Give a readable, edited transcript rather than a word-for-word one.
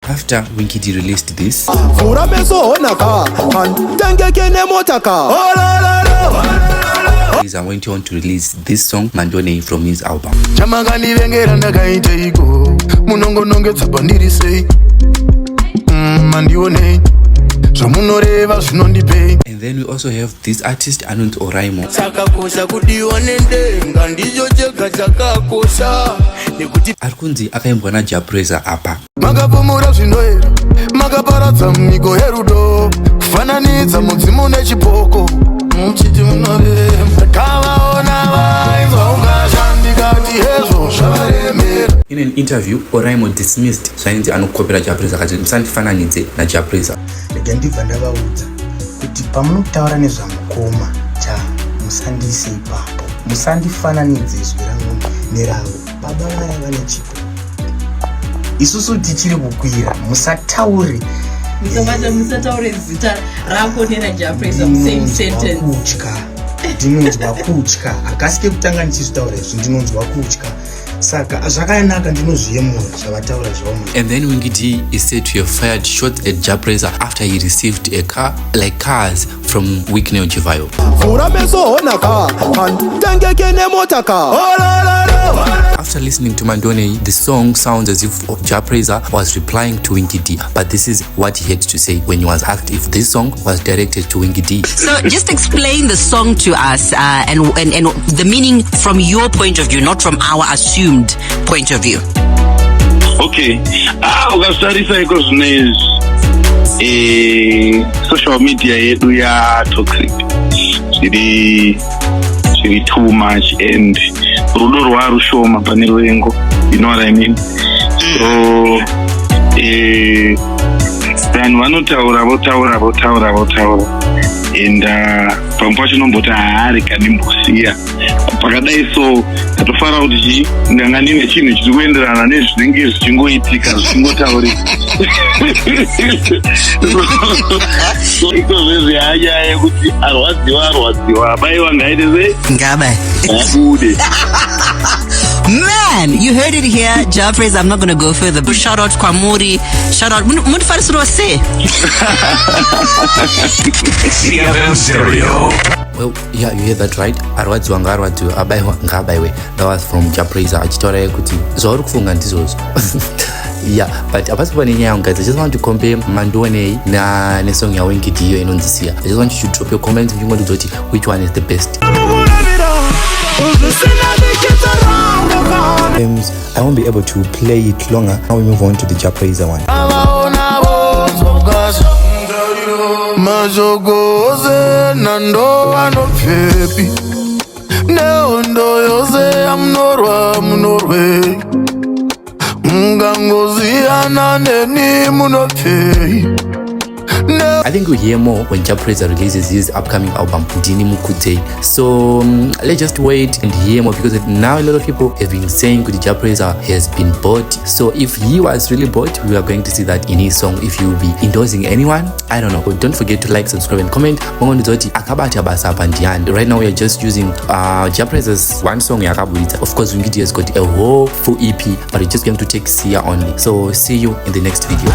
After Winky D released this, Praizah went on to release this song Mandionei from his album. And then we also have this artist Oriyano. HANZI akaimbwa na JAH PRAYZAH apa. In an interview, Oriyano dismissed zvainzi anokopera JAH PRAYZAH akati musandifananidze na JAH PRAYZAH. Ndibva ndavaudza kuti pamunotaura nezvamukoma musandiise ipapo, musandifananidze zwi rangu neravo. Baba vaya vane chipo, isusu tichiri kukwira, musataure zita rako nera JAH PRAYZAH same sentence. Ndinonzwa kutya, akasike kutanga ndichitaura izvi ndinonzwa kutya. Saka zvakanaka ndinozviyemura zvavataura zvavo. And then Winky D is said to have fired shots at JAH PRAYZAH after he received a car, like cars from Winky Chivayo. After listening to Mandionei, the song sounds as if JAH PRAYZAH was replying to Winky D, but this is what he had to say when he was asked if this song was directed to Winky D. So just explain the song to us and the meaning from your point of view, not from our assumed point of view. Okay. Ukastarisa iko zvinezvi social media yedu ya toxic zviri too much and rudo rwarushoma pane rwengo, you know what I mean? So vanhu vanotaura and pamwe pacho nomboti haari kandimbosiya pakadai, so ndatofanira kuti ndanga ndine chinhu chiri kuenderana nezvinenge zvichingoitika zvichingotaurika. So ikozvezve hanya yekuti arwadziwa abaiwa ngaite sei ngaabude. Man, you heard it here, JAH PRAYZAH. I'm not going to go further, but shout out Kwamuri, shout out Munfarisuro se. CFM Stereo. Well, yeah, you hear that right? Arwadziwa ngaarwadziwe, abaiwa ngaabaiwe. That was from JAH PRAYZAH achitaura kuti zvauri kufunga ndizvozvo. Yeah, but apart from anything, guys, I just want to compare Mandionei na song ya Winky D iyo inonzi Sia. I just want you to drop your comments if you want to know which one is the best. I won't be able to play it longer. Now we move on to the JAH PRAYZAH one. I think we hear more when JAH PRAYZAH releases his upcoming album Ndini Mukute. So let's just wait and hear more, because now a lot of people have been saying that JAH PRAYZAH has been bought. So if he was really bought, we are going to see that in his song. If he will be endorsing anyone, I don't know. But don't forget to like, subscribe and comment. Right now we are just using JAH PRAYZAH's one song Yakabulita. Of course Winky D has got a whole full EP, but we're just going to take Sia only. So see you in the next video.